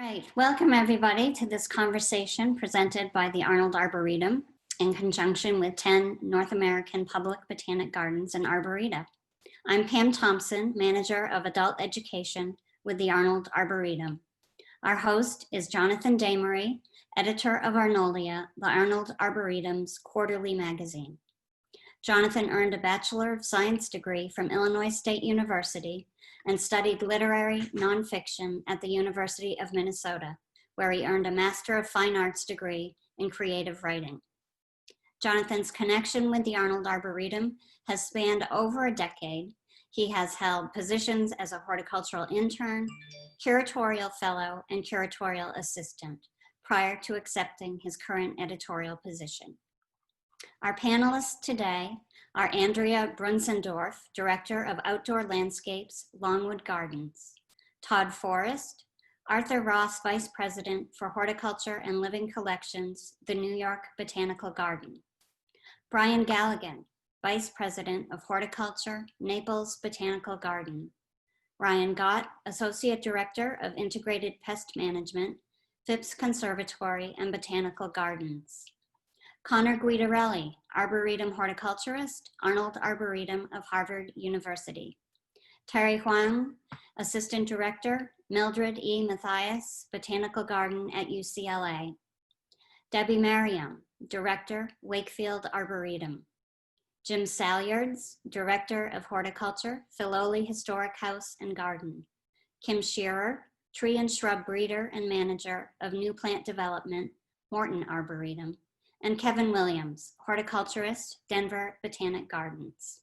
right, welcome everybody to this conversation presented by the Arnold Arboretum in conjunction with 10 North American public botanic gardens and Arboreta. I'm Pam Thompson, Manager of Adult Education with the Arnold Arboretum. Our host is Jonathan Damery, editor of Arnoldia, the Arnold Arboretum's quarterly magazine. Jonathan earned a Bachelor of Science degree from Illinois State University and studied literary nonfiction at the University of Minnesota, where he earned a Master of Fine Arts degree in creative writing. Jonathan's connection with the Arnold Arboretum has spanned over a decade. He has held positions as a horticultural intern, curatorial fellow, and curatorial assistant prior to accepting his current editorial position. Our panelists today are Andrea Brunsendorf, Director of Outdoor Landscapes, Longwood Gardens; Todd Forrest, Arthur Ross, Vice President for Horticulture and Living Collections, the New York Botanical Garden; Brian Galligan, Vice President of Horticulture, Naples Botanical Garden; Ryan Garde, Associate Director of Integrated Pest Management, Phipps Conservatory and Botanical Gardens; Conor-Arnold Arboretum horticulturist, Arnold Arboretum of Harvard University; Terry Huang, Assistant Director, Mildred E. Mathias, Botanical Garden at UCLA; Debbie Merriam, Director, Wakefield Arboretum; Jim Salyards, Director of Horticulture, Filoli Historic House and Garden; Kim Shearer, Tree and Shrub Breeder and Manager of New Plant Development, Morton Arboretum; and Kevin Williams, horticulturist, Denver Botanic Gardens.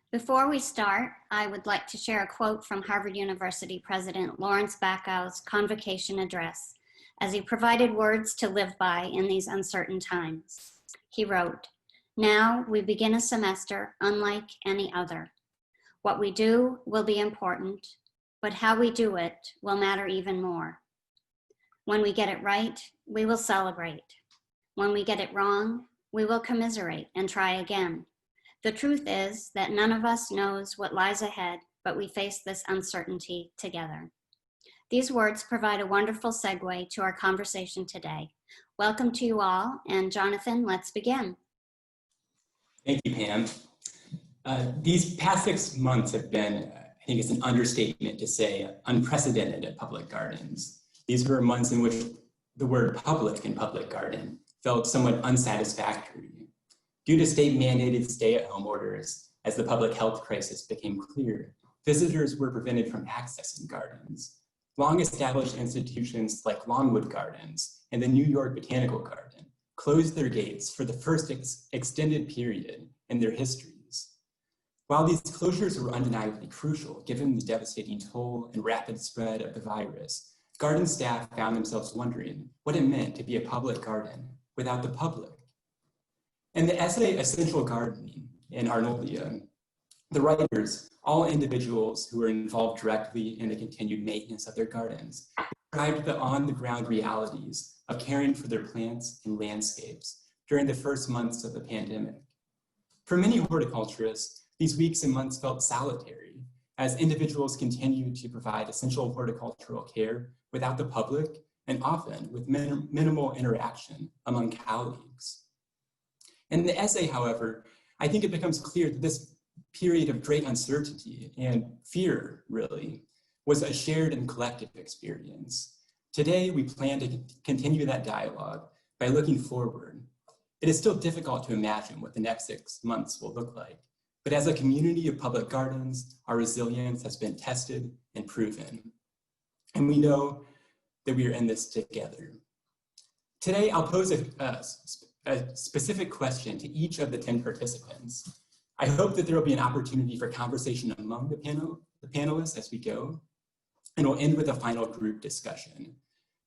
Before we start, I would like to share a quote from Harvard University President Lawrence Backow's convocation address as he provided words to live by in these uncertain times. He wrote, "Now we begin a semester unlike any other. What we do will be important, but how we do it will matter even more. When we get it right, we will celebrate. When we get it wrong, we will commiserate and try again. The truth is that none of us knows what lies ahead, but we face this uncertainty together." These words provide a wonderful segue to our conversation today. Welcome to you all, and Jonathan, let's begin. Thank you, Pam. These past 6 months have been, I think it's an understatement to say, unprecedented at public gardens. These were months in which the word public in public garden felt somewhat unsatisfactory. Due to state-mandated stay-at-home orders, as the public health crisis became clear, visitors were prevented from accessing gardens. Long-established institutions like Longwood Gardens and the New York Botanical Garden closed their gates for the first extended period in their histories. While these closures were undeniably crucial, given the devastating toll and rapid spread of the virus, garden staff found themselves wondering what it meant to be a public garden without the public. In the essay, Essential Gardening in Arnoldia, the writers, all individuals who were involved directly in the continued maintenance of their gardens, described the on-the-ground realities of caring for their plants and landscapes during the first months of the pandemic. For many horticulturists, these weeks and months felt solitary, as individuals continued to provide essential horticultural care without the public and often with minimal interaction among colleagues. In the essay, however, I think it becomes clear that this period of great uncertainty and fear, really, was a shared and collective experience. Today, we plan to continue that dialogue by looking forward. It is still difficult to imagine what the next 6 months will look like, but as a community of public gardens, our resilience has been tested and proven. And we know that we are in this together. Today, I'll pose a specific question to each of the 10 participants. I hope that there will be an opportunity for conversation among the panelists as we go, and we'll end with a final group discussion.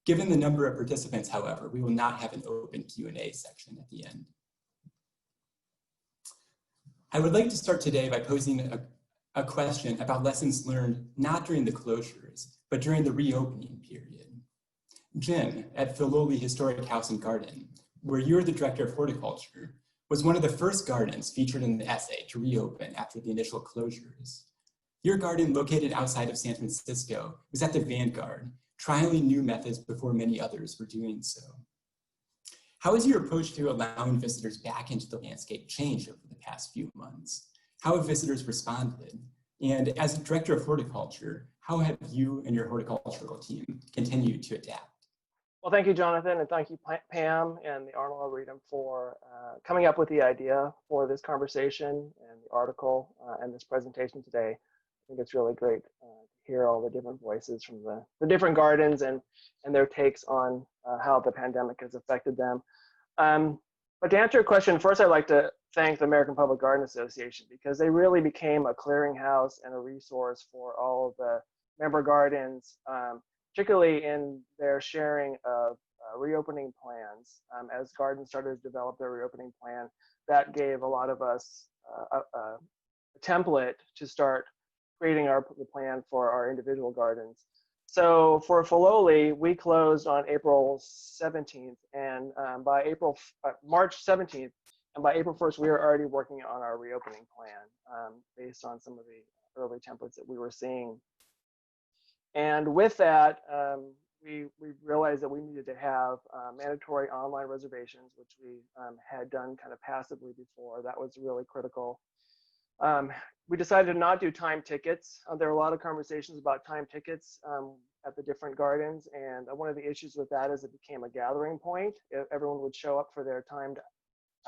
Given the number of participants, however, we will not have an open Q&A section at the end. I would like to start today by posing a question about lessons learned not during the closures, but during the reopening period. Jim, at Filoli Historic House and Garden, where you're the Director of Horticulture, was one of the first gardens featured in the essay to reopen after the initial closures. Your garden, located outside of San Francisco, was at the vanguard, trialing new methods before many others were doing so. How has your approach to allowing visitors back into the landscape changed over the past few months? How have visitors responded? And as Director of Horticulture, how have you and your horticultural team continued to adapt? Well, thank you, Jonathan, and thank you, Pam and the Arnold Arboretum for coming up with the idea for this conversation and the article and this presentation today. I think it's really great to hear all the different voices from the different gardens and their takes on how the pandemic has affected them. But to answer your question, first I'd like to thank the American Public Garden Association, because they really became a clearinghouse and a resource for all of the member gardens, particularly in their sharing of reopening plans. As gardens started to develop their reopening plan, that gave a lot of us a template to start creating the plan for our individual gardens. So for Filoli, we closed on April 17th, and by March 17th, and by April 1st, we were already working on our reopening plan based on some of the early templates that we were seeing. And with that, we realized that we needed to have mandatory online reservations, which we had done kind of passively before. That was really critical. We decided to not do time tickets. There were a lot of conversations about time tickets at the different gardens, and one of the issues with that is it became a gathering point. Everyone would show up for their timed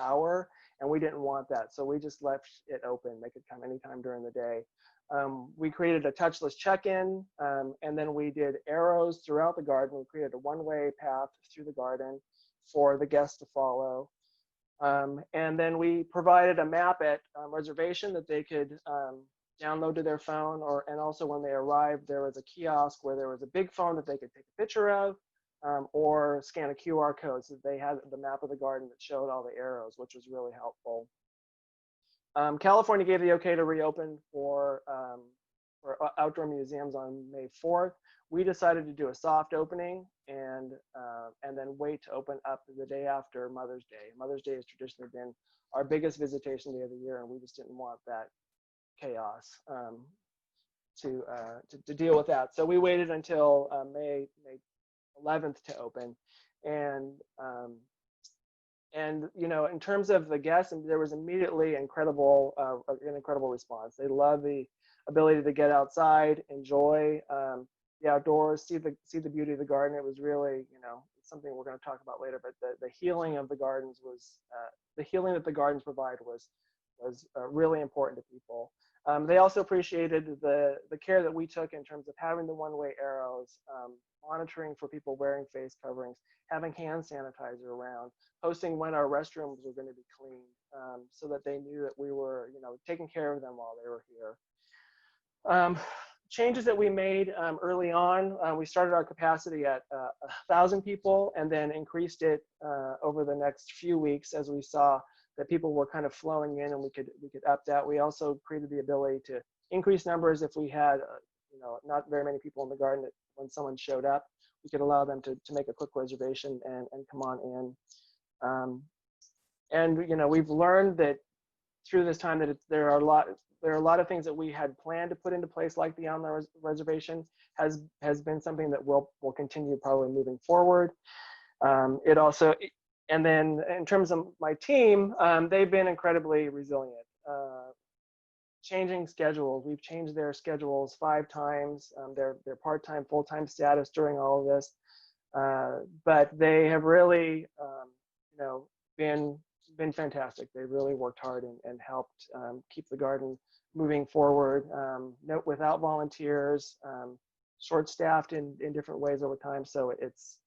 hour, and we didn't want that, so we just left it open. They could come anytime during the day. We created a touchless check-in, and then we did arrows throughout the garden. We created a one-way path through the garden for the guests to follow. And then we provided a map at reservation that they could download to their phone, and also when they arrived, there was a kiosk where there was a big phone that they could take a picture of, or scan a QR code, so they had the map of the garden that showed all the arrows, which was really helpful. California gave the okay to reopen for outdoor museums on May 4th. We decided to do a soft opening and then wait to open up the day after Mother's Day. Mother's Day has traditionally been our biggest visitation day of the year, and we just didn't want that chaos to deal with that. So we waited until May 11th to open, and you know, in terms of the guests, there was immediately an incredible response. They love the ability to get outside, enjoy the outdoors, see the beauty of the garden. It was really, you know, something we're going to talk about later. But the healing of the gardens was the healing that the gardens provide was really important to people. They also appreciated the care that we took in terms of having the one-way arrows, monitoring for people wearing face coverings, having hand sanitizer around, posting when our restrooms were going to be cleaned, so that they knew that we were, you know, taking care of them while they were here. Changes that we made early on, we started our capacity at 1,000 people, and then increased it over the next few weeks as we saw that people were kind of flowing in, and we could up that. We also created the ability to increase numbers if we had, you know, not very many people in the garden. That when someone showed up, we could allow them to make a quick reservation and come on in. And you know, we've learned that through this time that there are a lot of things that we had planned to put into place, like the online reservation has been something that will continue probably moving forward. It also, and then in terms of my team, they've been incredibly resilient. Changing schedules, we've changed their schedules 5 times, their part-time, full-time status during all of this. But they have really, you know, been fantastic. They really worked hard and helped keep the garden moving forward. Without volunteers, short-staffed in different ways over time. So it's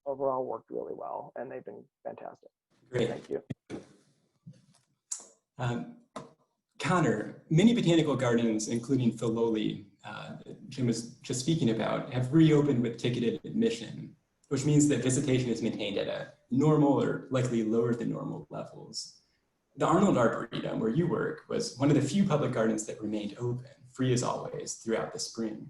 overall worked really well, and they've been fantastic. Great. Thank you. Conor, many botanical gardens, including Filoli, Jim was just speaking about, have reopened with ticketed admission, which means that visitation is maintained at a normal or likely lower than normal levels. The Arnold Arboretum, where you work, was one of the few public gardens that remained open, free as always, throughout the spring.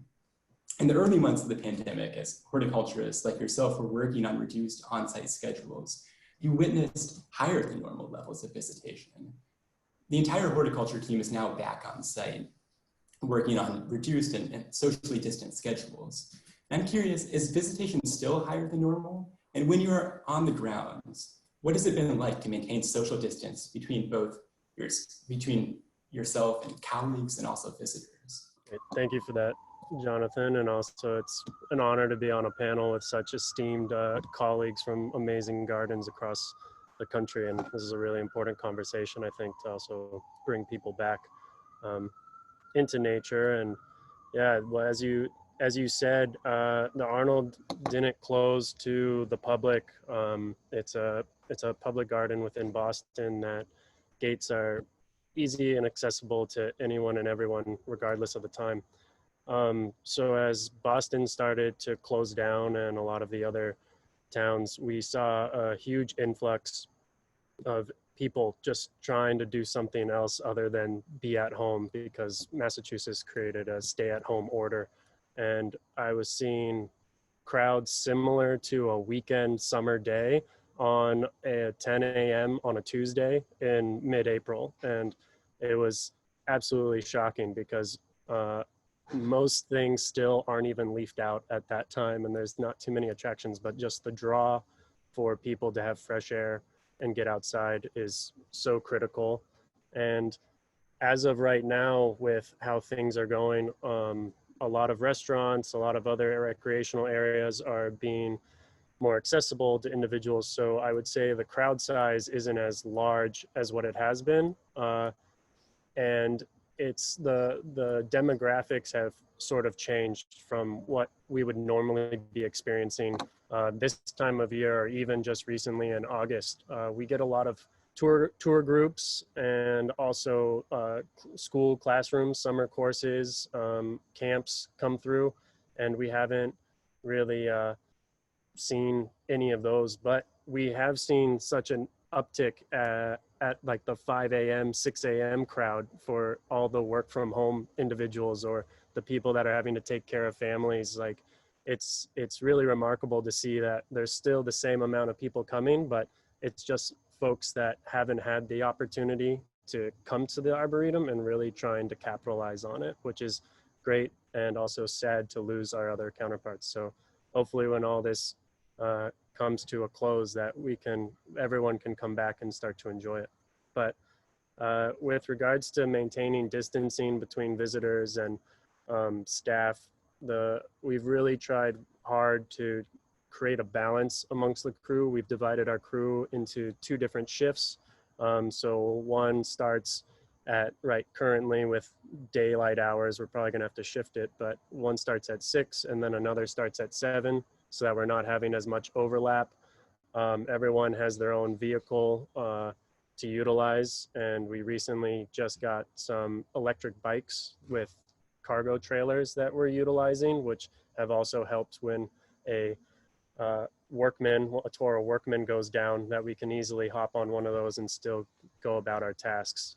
In the early months of the pandemic, as horticulturists like yourself were working on reduced on-site schedules, you witnessed higher than normal levels of visitation. The entire horticulture team is now back on site. working on reduced and socially distant schedules. And I'm curious, is visitation still higher than normal? And when you're on the grounds, what has it been like to maintain social distance between between yourself and colleagues and also visitors? Great. Thank you for that, Jonathan. And also it's an honor to be on a panel with such esteemed colleagues from amazing gardens across the country. And this is a really important conversation, I think, to also bring people back into nature. And yeah, well, as you said, the Arnold didn't close to the public. It's a public garden within Boston that gates are easy and accessible to anyone and everyone, regardless of the time. So as Boston started to close down and a lot of the other towns, we saw a huge influx of people just trying to do something else other than be at home, because Massachusetts created a stay-at-home order. And I was seeing crowds similar to a weekend summer day on a 10 a.m. on a Tuesday in mid-April. And it was absolutely shocking because most things still aren't even leafed out at that time, and there's not too many attractions, but just the draw for people to have fresh air and get outside is so critical. And as of right now, with how things are going, a lot of restaurants, a lot of other recreational areas are being more accessible to individuals. So I would say the crowd size isn't as large as what it has been. And it's the demographics have sort of changed from what we would normally be experiencing this time of year, or even just recently in August. We get a lot of tour groups and also school classrooms, summer courses, camps come through, and we haven't really seen any of those, but we have seen such an uptick at like the 5 a.m., 6 a.m. crowd for all the work from home individuals or the people that are having to take care of families. Like it's really remarkable to see that there's still the same amount of people coming, but it's just folks that haven't had the opportunity to come to the Arboretum and really trying to capitalize on it, which is great and also sad to lose our other counterparts. So hopefully when all this comes to a close, that everyone can come back and start to enjoy it. But with regards to maintaining distancing between visitors and staff, we've really tried hard to create a balance amongst the crew. We've divided our crew into 2 different shifts. So one starts at currently with daylight hours, we're probably gonna have to shift it, but one starts at 6 and then another starts at 7, so that we're not having as much overlap. Everyone has their own vehicle to utilize, and we recently just got some electric bikes with cargo trailers that we're utilizing, which have also helped when a Toro workman goes down, that we can easily hop on one of those and still go about our tasks.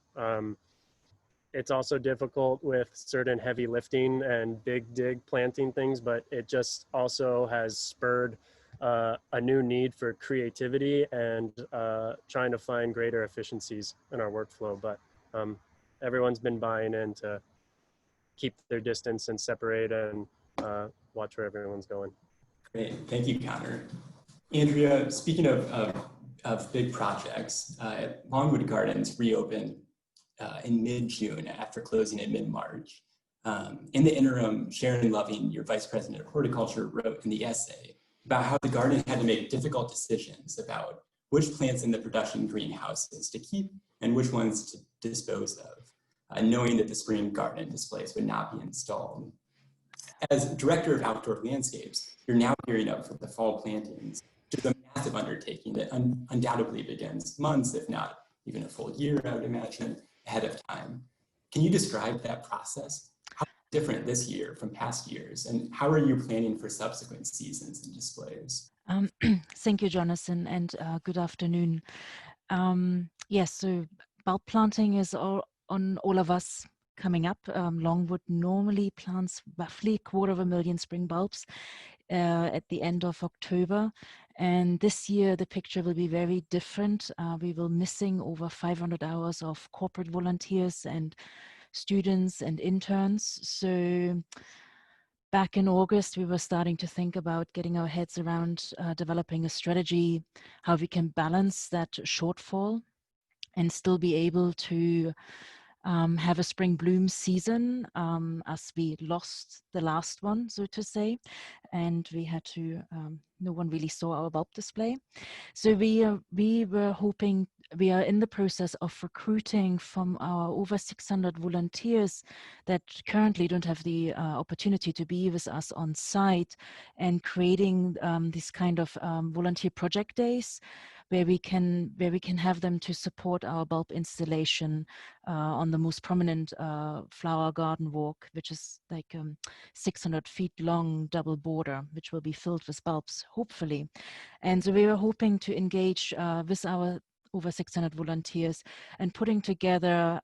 It's also difficult with certain heavy lifting and big dig planting things, but it just also has spurred a new need for creativity and trying to find greater efficiencies in our workflow. But everyone's been buying in to keep their distance and separate and watch where everyone's going. Great, thank you, Conor. Andrea, speaking of big projects, Longwood Gardens reopened in mid-June after closing in mid-March. In the interim, Sharon Loving, your vice president of horticulture, wrote in the essay about how the garden had to make difficult decisions about which plants in the production greenhouses to keep and which ones to dispose of, knowing that the spring garden displays would not be installed. As director of outdoor landscapes, you're now gearing up for the fall plantings, which is a massive undertaking that undoubtedly begins months, if not even a full year, I would imagine, ahead of time. Can you describe that process? How different this year from past years, and how are you planning for subsequent seasons and displays? Thank you, Jonathan, and good afternoon. Yes, so bulb planting is on all of us coming up. Longwood normally plants roughly 250,000 spring bulbs at the end of October. And this year, the picture will be very different. We will missing over 500 hours of corporate volunteers and students and interns. So back in August, we were starting to think about getting our heads around developing a strategy, how we can balance that shortfall and still be able to have a spring bloom season, as we lost the last one, so to say, and we had to, no one really saw our bulb display. So we were hoping, we are in the process of recruiting from our over 600 volunteers that currently don't have the opportunity to be with us on site, and creating these kind of volunteer project days where we can have them to support our bulb installation on the most prominent flower garden walk, which is like 600 feet long double border, which will be filled with bulbs, hopefully. And so we were hoping to engage with our over 600 volunteers and putting together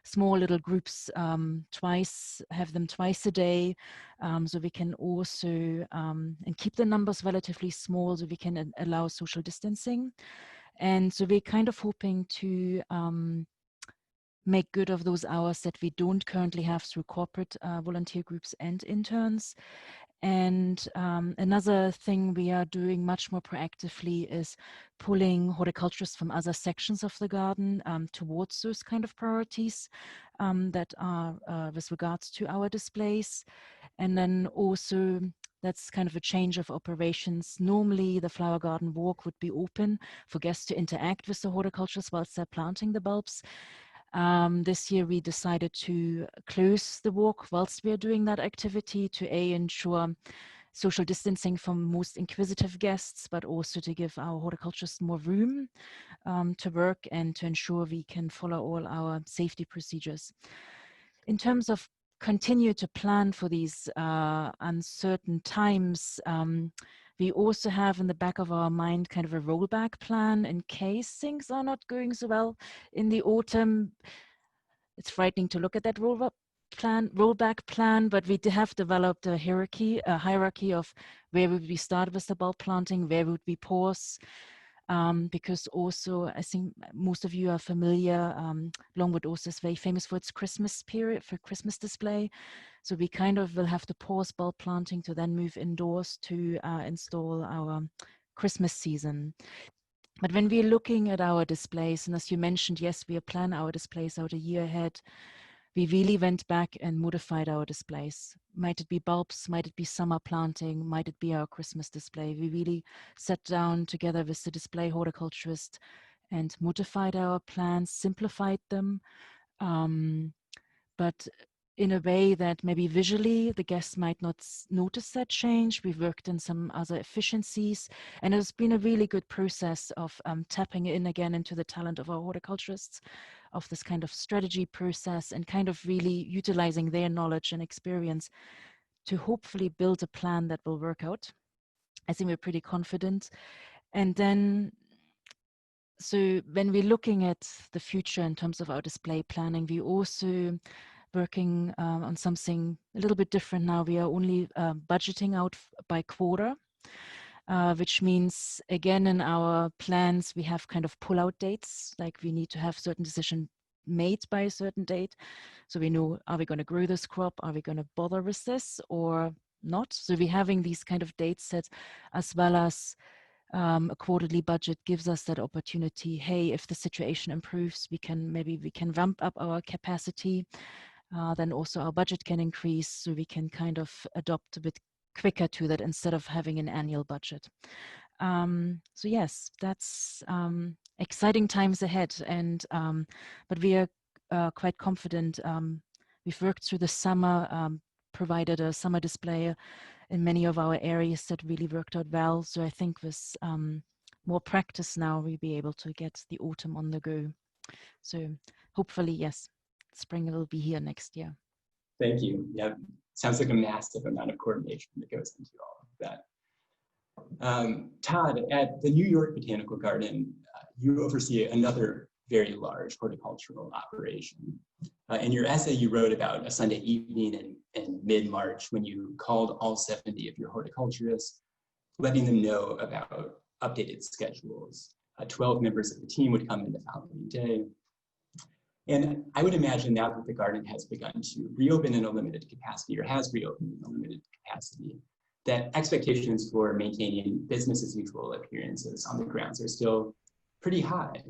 small little groups have them twice a day, so we can also and keep the numbers relatively small so we can allow social distancing. And so we're kind of hoping to make good of those hours that we don't currently have through corporate volunteer groups and interns. And another thing we are doing much more proactively is pulling horticulturists from other sections of the garden towards those kind of priorities that are with regards to our displays. And then also, that's kind of a change of operations. Normally, the flower garden walk would be open for guests to interact with the horticulturists whilst they're planting the bulbs. This year we decided to close the walk whilst we are doing that activity to ensure social distancing from most inquisitive guests, but also to give our horticulturists more room to work and to ensure we can follow all our safety procedures. In terms of continue to plan for these uncertain times, we also have in the back of our mind kind of a rollback plan in case things are not going so well in the autumn. It's frightening to look at that rollback plan, but we have developed a hierarchy of where would we start with the bulb planting, where would we pause, because also I think most of you are familiar, Longwood also is very famous for its Christmas period, for Christmas display. So we kind of will have to pause bulb planting to then move indoors to install our Christmas season. But when we're looking at our displays, and as you mentioned, yes, we plan our displays out a year ahead, we really went back and modified our displays. Might it be bulbs, might it be summer planting, might it be our Christmas display. We really sat down together with the display horticulturist and modified our plans, simplified them, but in a way that maybe visually the guests might not notice that change. We've worked in some other efficiencies, and it's been a really good process of tapping in again into the talent of our horticulturists, of this kind of strategy process, and kind of really utilizing their knowledge and experience to hopefully build a plan that will work out. I think we're pretty confident. And then, so when we're looking at the future in terms of our display planning, we also working on something a little bit different now. We are only budgeting out by quarter, which means, again, in our plans, we have kind of pull-out dates, like we need to have certain decision made by a certain date. So we know, are we going to grow this crop? Are we going to bother with this or not? So we're having these kind of date sets, as well as a quarterly budget gives us that opportunity. Hey, if the situation improves, we can ramp up our capacity. Then also our budget can increase, so we can kind of adopt a bit quicker to that instead of having an annual budget. So yes, that's exciting times ahead, and but we are quite confident. We've worked through the summer, provided a summer display in many of our areas that really worked out well. So I think with more practice now, we'll be able to get the autumn on the go. So hopefully, yes, spring will be here next year. Thank you. Yeah, sounds like a massive amount of coordination that goes into all of that. Todd, at the New York Botanical Garden, you oversee another very large horticultural operation. In your essay, you wrote about a Sunday evening in mid-March when you called all 70 of your horticulturists, letting them know about updated schedules. 12 members of the team would come in the following day. And I would imagine now that the garden has begun to reopen in a limited capacity, or has reopened in a limited capacity, that expectations for maintaining business as usual appearances on the grounds are still pretty high.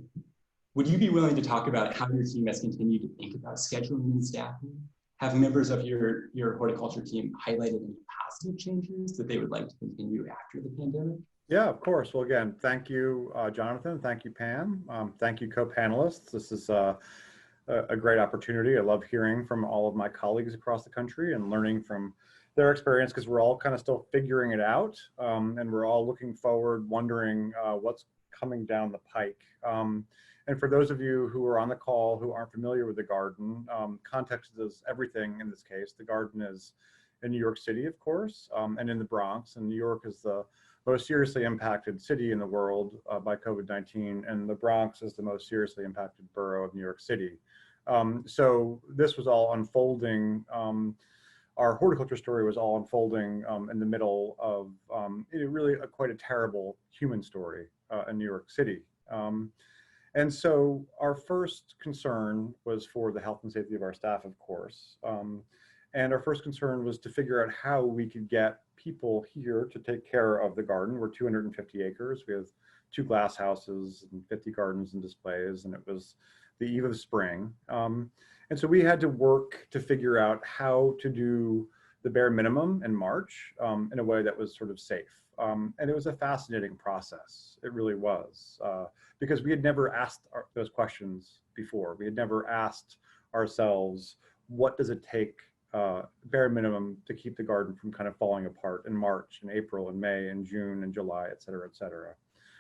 Would you be willing to talk about how your team has continued to think about scheduling and staffing? Have members of your horticulture team highlighted any positive changes that they would like to continue after the pandemic? Yeah, of course. Well, again, thank you, Jonathan. Thank you, Pam. Thank you, co-panelists. This is a great opportunity. I love hearing from all of my colleagues across the country and learning from their experience, because we're all kind of still figuring it out, and we're all looking forward, wondering what's coming down the pike. And for those of you who are on the call who aren't familiar with the garden, context is everything in this case. The garden is in New York City, of course, and in the Bronx. And New York is the most seriously impacted city in the world by COVID-19, and the Bronx is the most seriously impacted borough of New York City. So this was all unfolding. Our horticulture story was all unfolding in the middle of really quite a terrible human story in New York City. And so our first concern was for the health and safety of our staff, of course. And our first concern was to figure out how we could get people here to take care of the garden. We're 250 acres. We have 2 glass houses and 50 gardens and displays, and it was the eve of spring. And so we had to work to figure out how to do the bare minimum in March in a way that was sort of safe. And it was a fascinating process. It really was, because we had never asked those questions before. We had never asked ourselves, what does it take bare minimum to keep the garden from kind of falling apart in March and April and May and June and July, et cetera, et cetera.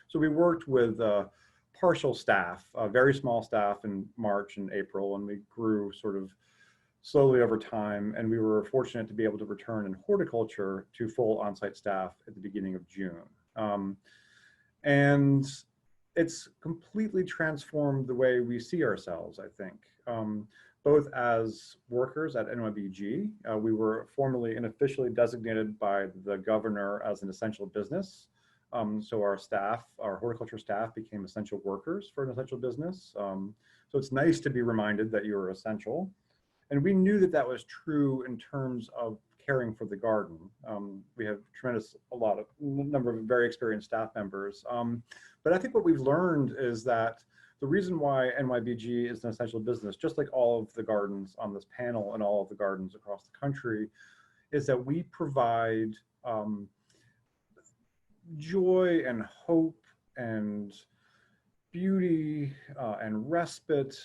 So we worked with partial staff, a very small staff in March and April, and we grew sort of slowly over time, and we were fortunate to be able to return in horticulture to full on-site staff at the beginning of June. And it's completely transformed the way we see ourselves, I think. Both as workers at NYBG, we were formally and officially designated by the governor as an essential business. So our staff, our horticulture staff, became essential workers for an essential business. So it's nice to be reminded that you're essential. And we knew that that was true in terms of caring for the garden. We have a number of very experienced staff members. But I think what we've learned is that the reason why NYBG is an essential business, just like all of the gardens on this panel and all of the gardens across the country, is that we provide joy and hope and beauty and respite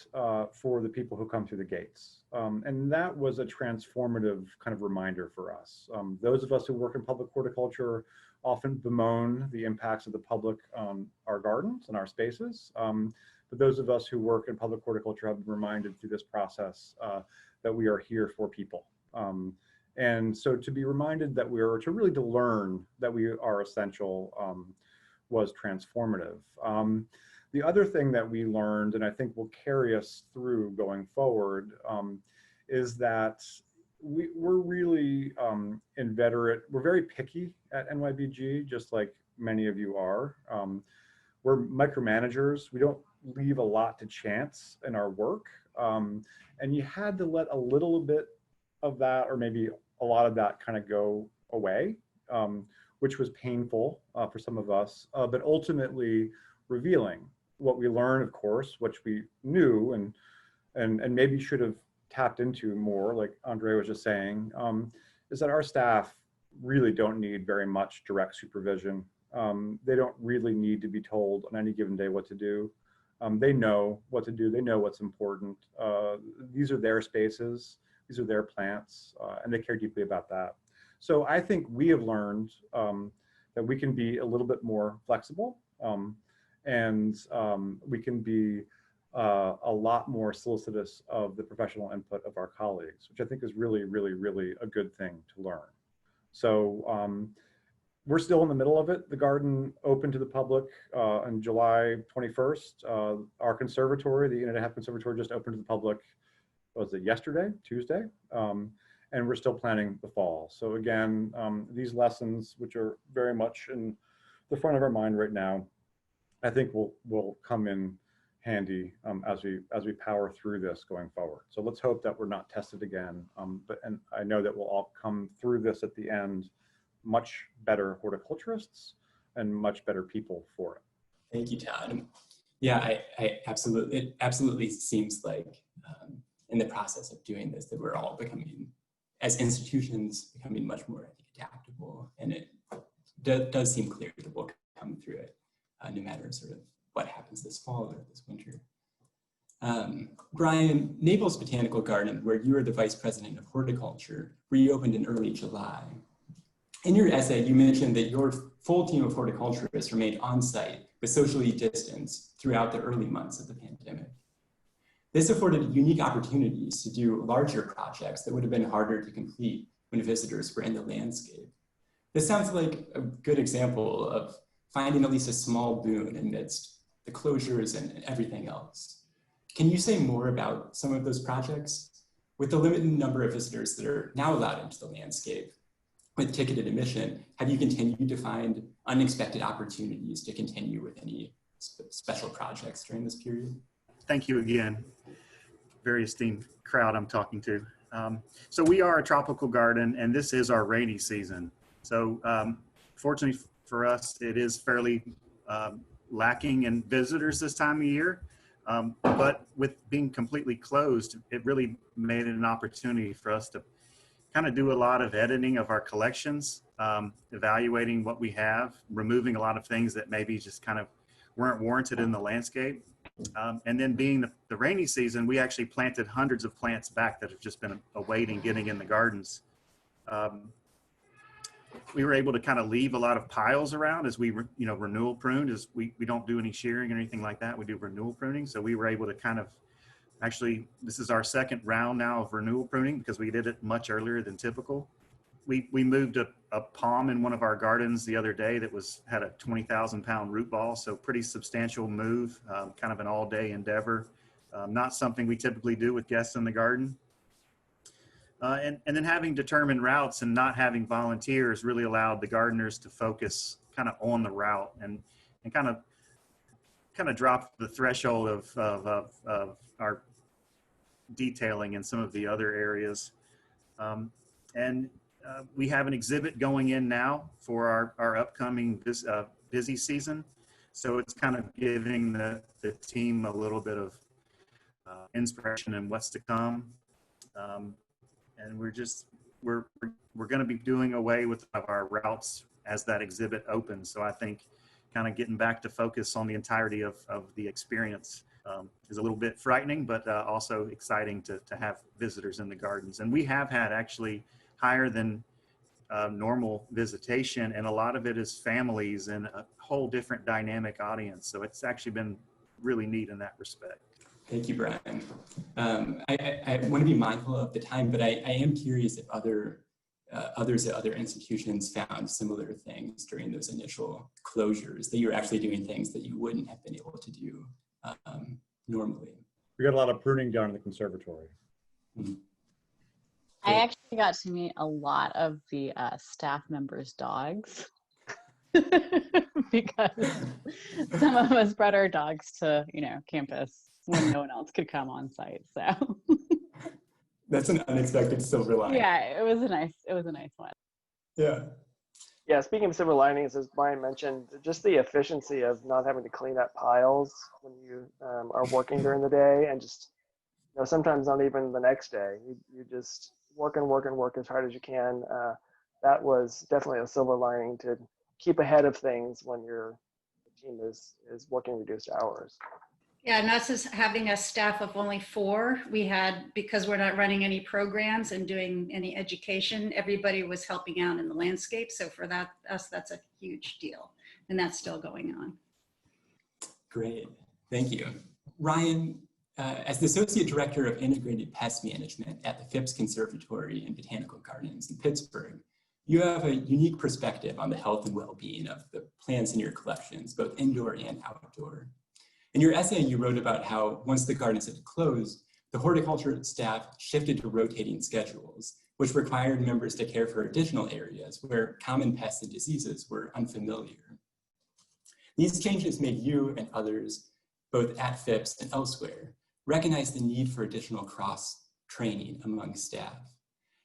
for the people who come through the gates. And that was a transformative kind of reminder for us. Those of us who work in public horticulture often bemoan the impacts of the public on our gardens and our spaces. But those of us who work in public horticulture have been reminded through this process that we are here for people. And so to be reminded that to learn that we are essential was transformative. The other thing that we learned, and I think will carry us through going forward, is that we're really inveterate. We're very picky at NYBG, just like many of you are. We're micromanagers. We don't leave a lot to chance in our work. And you had to let a little bit of that, or maybe a lot of that, kind of go away, which was painful for some of us, but ultimately revealing. What we learned, of course, which we knew and maybe should have tapped into more, like Andrea was just saying, is that our staff really don't need very much direct supervision. They don't really need to be told on any given day what to do. They know what to do. They know what's important. These are their spaces. These are their plants, and they care deeply about that. So I think we have learned that we can be a little bit more flexible, and we can be a lot more solicitous of the professional input of our colleagues, which I think is really, really, really a good thing to learn. So we're still in the middle of it. The garden opened to the public on July 21st. Our conservatory, the Inn & a Half Conservatory, just opened to the public, was it yesterday, Tuesday? And we're still planning the fall. So again, these lessons, which are very much in the front of our mind right now, I think will come in handy as we power through this going forward. So let's hope that we're not tested again. And I know that we'll all come through this at the end much better horticulturists and much better people for it. Thank you, Todd. Yeah, it absolutely seems like in the process of doing this that we're all becoming, as institutions, becoming much more, I think, adaptable. And it does seem clear that we'll come through it no matter sort of what happens this fall or this winter. Brian, Naples Botanical Garden, where you are the Vice President of Horticulture, reopened in early July. In your essay, you mentioned that your full team of horticulturists remained on site but socially distanced throughout the early months of the pandemic. This afforded unique opportunities to do larger projects that would have been harder to complete when visitors were in the landscape. This sounds like a good example of finding at least a small boon amidst the closures and everything else. Can you say more about some of those projects? With the limited number of visitors that are now allowed into the landscape, with ticketed admission, have you continued to find unexpected opportunities to continue with any special projects during this period? Thank you again. Very esteemed crowd I'm talking to. So we are a tropical garden, and this is our rainy season. So fortunately for us, it is fairly lacking in visitors this time of year. But with being completely closed, it really made it an opportunity for us to kind of do a lot of editing of our collections, evaluating what we have, removing a lot of things that maybe just kind of weren't warranted in the landscape. And then being the rainy season, we actually planted hundreds of plants back that have just been awaiting getting in the gardens. We were able to kind of leave a lot of piles around as we, renewal pruned. As we don't do any shearing or anything like that. We do renewal pruning. So we were able to kind of, actually, this is our second round now of renewal pruning because we did it much earlier than typical. We moved a palm in one of our gardens the other day that had a 20,000 pound root ball. So pretty substantial move, kind of an all day endeavor. Not something we typically do with guests in the garden. And then having determined routes and not having volunteers really allowed the gardeners to focus kind of on the route and kind of drop the threshold of our detailing in some of the other areas. We have an exhibit going in now for our upcoming busy season. So it's kind of giving the team a little bit of inspiration in what's to come. And we're going to be doing away with our routes as that exhibit opens. So I think kind of getting back to focus on the entirety of the experience is a little bit frightening, but also exciting to have visitors in the gardens. And we have had actually higher than normal visitation, and a lot of it is families and a whole different dynamic audience. So it's actually been really neat in that respect. Thank you, Brian. I want to be mindful of the time, but I am curious if others at other institutions found similar things during those initial closures, that you're actually doing things that you wouldn't have been able to do normally. We got a lot of pruning done in the conservatory. Mm-hmm. I actually got to meet a lot of the staff members' dogs because some of us brought our dogs to, campus when no one else could come on site. So that's an unexpected silver lining. Yeah, it was a nice one. Yeah. Yeah, speaking of silver linings, as Brian mentioned, just the efficiency of not having to clean up piles when you are working during the day, and just, sometimes not even the next day. You just work as hard as you can. That was definitely a silver lining to keep ahead of things when your team is working reduced hours. Yeah, and us as having a staff of only 4, we had, because we're not running any programs and doing any education, everybody was helping out in the landscape. So for us, that's a huge deal. And that's still going on. Great, thank you. Ryan, as the Associate Director of Integrated Pest Management at the Phipps Conservatory and Botanical Gardens in Pittsburgh, you have a unique perspective on the health and well-being of the plants in your collections, both indoor and outdoor. In your essay, you wrote about how once the gardens had closed, the horticulture staff shifted to rotating schedules, which required members to care for additional areas where common pests and diseases were unfamiliar. These changes made you and others both at Phipps and elsewhere, recognize the need for additional cross-training among staff.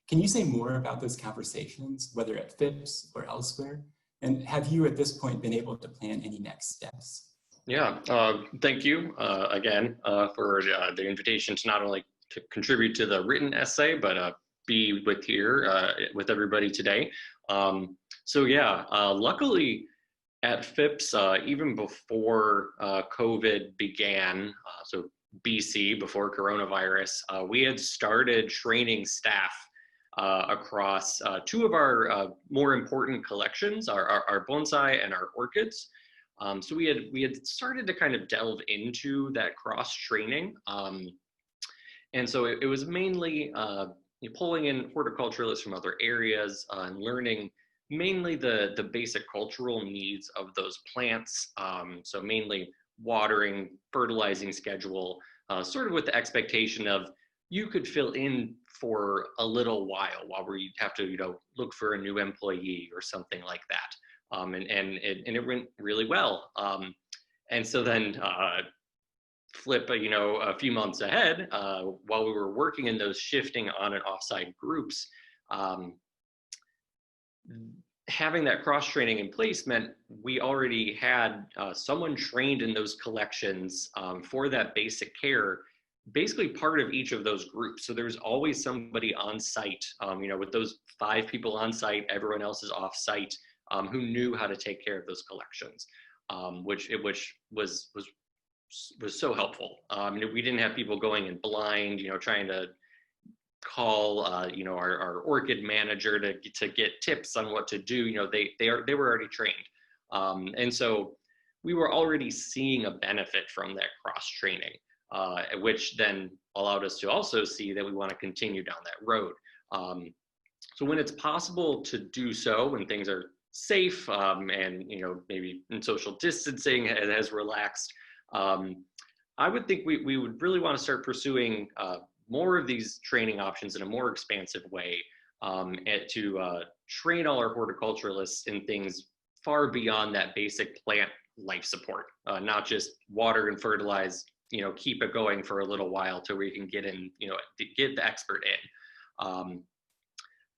Can you say more about those conversations, whether at Phipps or elsewhere? And have you at this point been able to plan any next steps? Yeah, thank you again for the invitation to not only to contribute to the written essay, but be with everybody today. So yeah, luckily at Phipps, even before COVID began, so BC, before coronavirus, we had started training staff across two of our more important collections, our bonsai and our orchids. So we had started to kind of delve into that cross training. And so it was mainly pulling in horticulturalists from other areas and learning mainly the basic cultural needs of those plants. So mainly watering, fertilizing schedule, sort of with the expectation of you could fill in for a little while we have to look for a new employee or something like that. And it went really well. And so then flip a few months ahead, while we were working in those shifting on and off-site groups, having that cross training in place meant we already had someone trained in those collections for that basic care, basically part of each of those groups. So there's always somebody on site, with those 5 people on site, everyone else is off site, who knew how to take care of those collections, which was so helpful. We didn't have people going in blind, trying to call, our orchid manager to get tips on what to do. They were already trained, and so we were already seeing a benefit from that cross training, which then allowed us to also see that we want to continue down that road. So when it's possible to do so, when things are safe, and maybe in social distancing has relaxed, I would think we would really want to start pursuing more of these training options in a more expansive way, to train all our horticulturalists in things far beyond that basic plant life support, not just water and fertilize, keep it going for a little while till we can get in, get the expert in.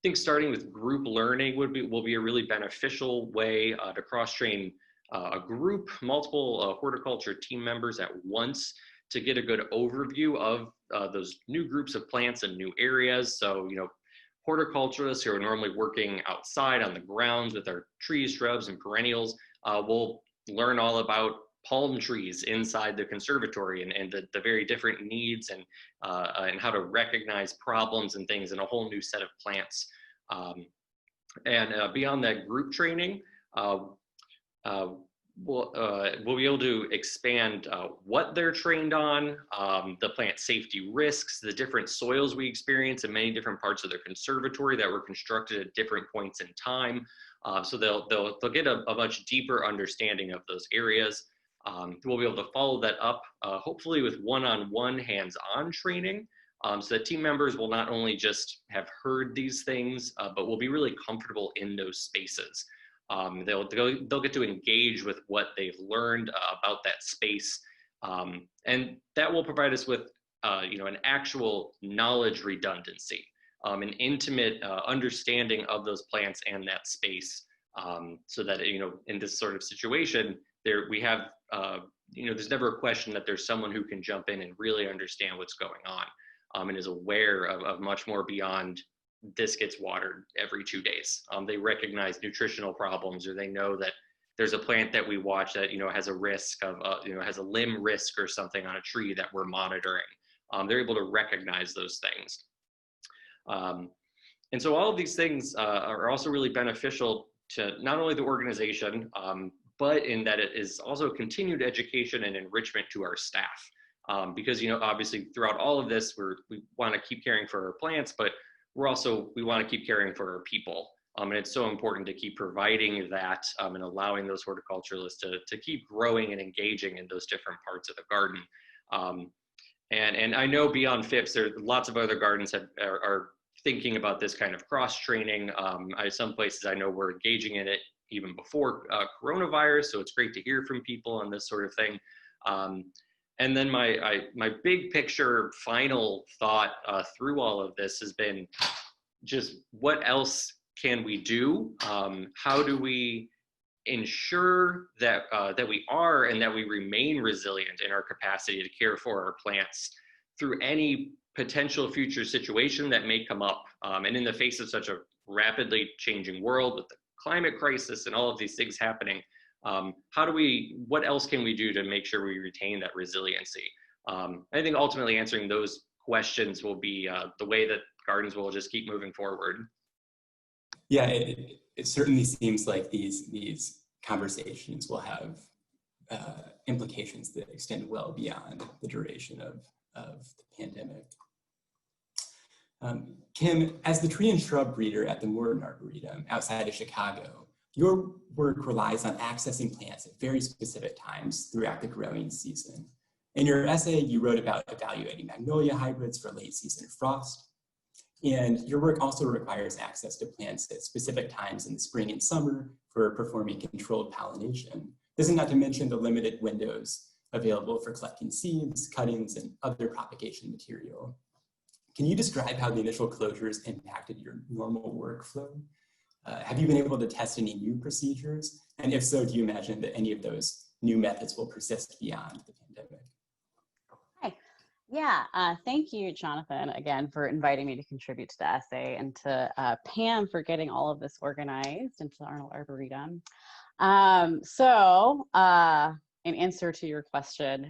I think starting with group learning will be a really beneficial way to cross-train a group, multiple horticulture team members at once, to get a good overview of those new groups of plants and new areas. So, horticulturists who are normally working outside on the grounds with our trees, shrubs, and perennials will learn all about palm trees inside the conservatory and the very different needs and how to recognize problems and things in a whole new set of plants. And beyond that group training, we'll be able to expand what they're trained on, the plant safety risks, the different soils we experience in many different parts of their conservatory that were constructed at different points in time. So they'll get a much deeper understanding of those areas. We'll be able to follow that up, hopefully with one-on-one hands-on training, so that team members will not only just have heard these things, but will be really comfortable in those spaces. They'll get to engage with what they've learned about that space, and that will provide us with an actual knowledge redundancy, an intimate understanding of those plants and that space, so that in this sort of situation we have there's never a question that there's someone who can jump in and really understand what's going on, and is aware of much more beyond this gets watered every 2 days. They recognize nutritional problems, or they know that there's a plant that we watch that has a risk of has a limb risk or something on a tree that we're monitoring. They're able to recognize those things, and so all of these things are also really beneficial to not only the organization, but in that it is also continued education and enrichment to our staff, because obviously throughout all of this we want to keep caring for our plants, but we want to keep caring for our people. And it's so important to keep providing that, and allowing those horticulturalists to keep growing and engaging in those different parts of the garden. And I know beyond Phipps, there are lots of other gardens are thinking about this kind of cross training. Some places I know we're engaging in it even before coronavirus, so it's great to hear from people on this sort of thing. And then my big picture final thought through all of this has been just what else can we do? How do we ensure that that we are and that we remain resilient in our capacity to care for our plants through any potential future situation that may come up? And in the face of such a rapidly changing world with the climate crisis and all of these things happening, what else can we do to make sure we retain that resiliency? I think ultimately answering those questions will be the way that gardens will just keep moving forward. Yeah, it certainly seems like these conversations will have implications that extend well beyond the duration of the pandemic. Kim, as the tree and shrub breeder at the Morton Arboretum outside of Chicago, your work relies on accessing plants at very specific times throughout the growing season. In your essay, you wrote about evaluating magnolia hybrids for late season frost. And your work also requires access to plants at specific times in the spring and summer for performing controlled pollination. This is not to mention the limited windows available for collecting seeds, cuttings, and other propagation material. Can you describe how the initial closures impacted your normal workflow? Have you been able to test any new procedures? And if so, do you imagine that any of those new methods will persist beyond the pandemic? Yeah, thank you, Jonathan, again, for inviting me to contribute to the essay, and to Pam for getting all of this organized into the Arnold Arboretum. In answer to your question,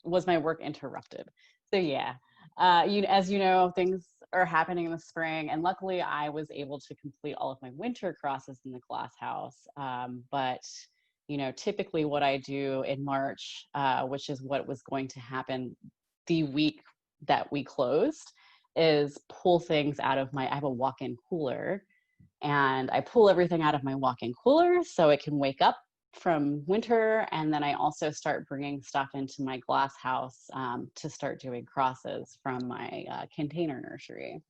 was my work interrupted? So yeah, as you know, things are happening in the spring, and luckily I was able to complete all of my winter crosses in the glass house. But typically what I do in March, which is what was going to happen the week that we closed, is pull things out of I have a walk-in cooler, and I pull everything out of my walk-in cooler so it can wake up from winter. And then I also start bringing stuff into my glass house to start doing crosses from my container nursery.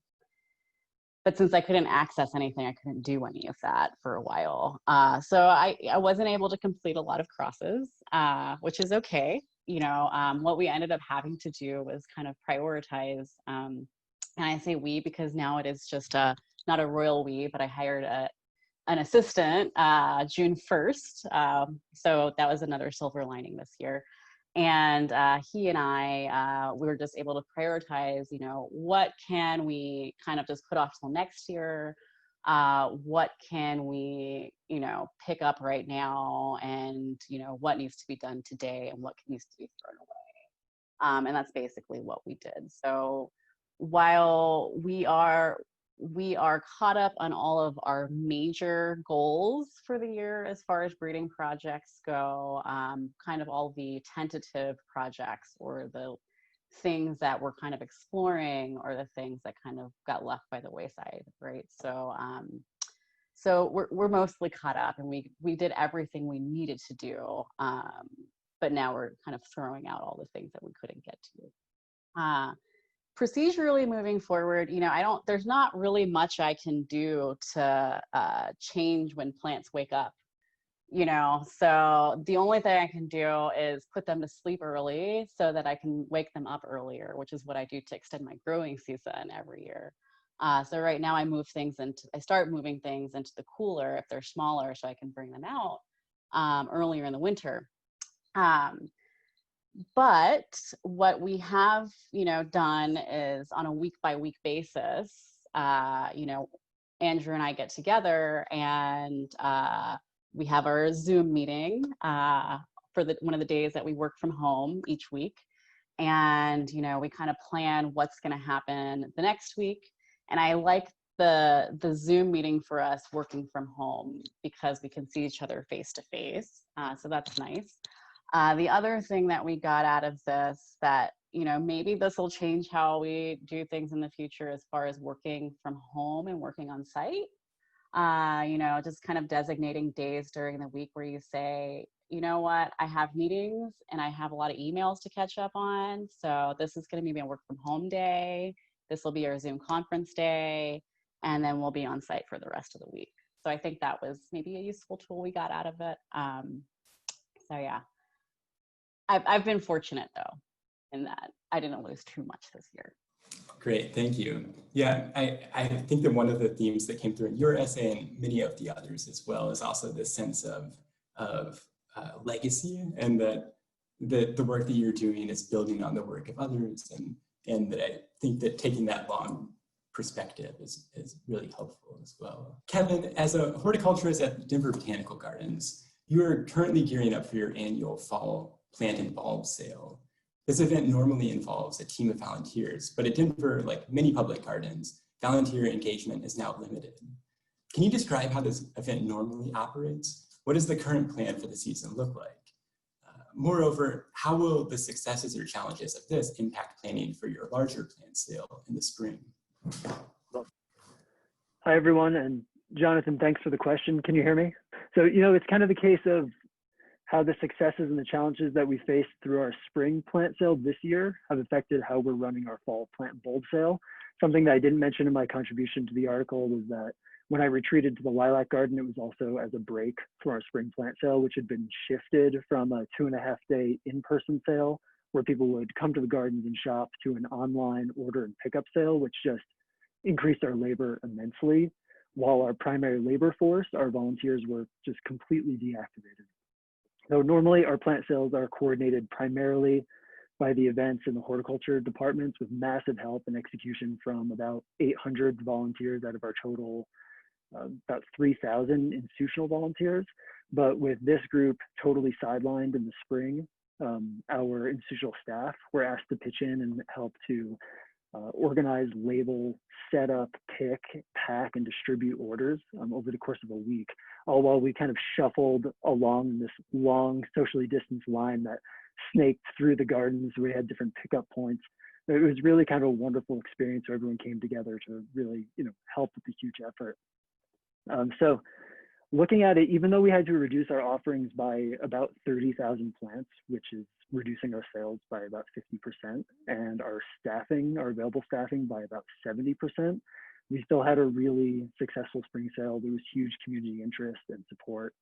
But since I couldn't access anything, I couldn't do any of that for a while. So I wasn't able to complete a lot of crosses, which is okay. What we ended up having to do was kind of prioritize, and I say we because now it is just not a royal we, but I hired an assistant June 1st. So that was another silver lining this year. And he and I, we were just able to prioritize, what can we kind of just put off till next year? What can we, pick up right now, and, what needs to be done today and what needs to be thrown away. And that's basically what we did. So while we are caught up on all of our major goals for the year as far as breeding projects go, kind of all the tentative projects or the things that we're kind of exploring or the things that kind of got left by the wayside, right? So we're mostly caught up, and we did everything we needed to do, but now we're kind of throwing out all the things that we couldn't get to. Procedurally moving forward, there's not really much I can do to change when plants wake up. So the only thing I can do is put them to sleep early so that I can wake them up earlier, which is what I do to extend my growing season every year. So right now I start moving things into the cooler if they're smaller, so I can bring them out earlier in the winter. But what we have, done is on a week by week basis, Andrew and I get together, and we have our Zoom meeting for one of the days that we work from home each week. And, we kind of plan what's going to happen the next week. And I like the Zoom meeting for us working from home because we can see each other face to face. So that's nice. The other thing that we got out of this that, maybe this will change how we do things in the future as far as working from home and working on site. Just kind of designating days during the week where you say, you know what, I have meetings and I have a lot of emails to catch up on. So this is going to be my work from home day. This will be our Zoom conference day. And then we'll be on site for the rest of the week. So I think that was maybe a useful tool we got out of it. So yeah. I've been fortunate though, in that I didn't lose too much this year. Great, thank you. Yeah, I think that one of the themes that came through in your essay and many of the others as well is also this sense of legacy, and that the work that you're doing is building on the work of others, and that I think that taking that long perspective is really helpful as well. Kevin, as a horticulturist at the Denver Botanical Gardens, you are currently gearing up for your annual fall plant and bulb sale. This event normally involves a team of volunteers, but at Denver, like many public gardens, volunteer engagement is now limited. Can you describe how this event normally operates? What does the current plan for the season look like? Moreover, how will the successes or challenges of this impact planning for your larger plant sale in the spring? Hi, everyone. And Jonathan, thanks for the question. Can you hear me? So, it's kind of the case of how the successes and the challenges that we faced through our spring plant sale this year have affected how we're running our fall plant and bulb sale. Something that I didn't mention in my contribution to the article was that when I retreated to the lilac garden, it was also as a break from our spring plant sale, which had been shifted from a 2.5-day in-person sale where people would come to the gardens and shop to an online order and pickup sale, which just increased our labor immensely. While our primary labor force, our volunteers, were just completely deactivated. So normally our plant sales are coordinated primarily by the events in the horticulture departments with massive help and execution from about 800 volunteers out of our total about 3,000 institutional volunteers. But with this group totally sidelined in the spring, our institutional staff were asked to pitch in and help to organize, label, set up, pick, pack, and distribute orders over the course of a week, all while we kind of shuffled along this long socially distanced line that snaked through the gardens. We had different pickup points. It was really kind of a wonderful experience where everyone came together to really, help with the huge effort. So looking at it, even though we had to reduce our offerings by about 30,000 plants, which is reducing our sales by about 50%, and our staffing, our available staffing, by about 70%, we still had a really successful spring sale. There was huge community interest and support.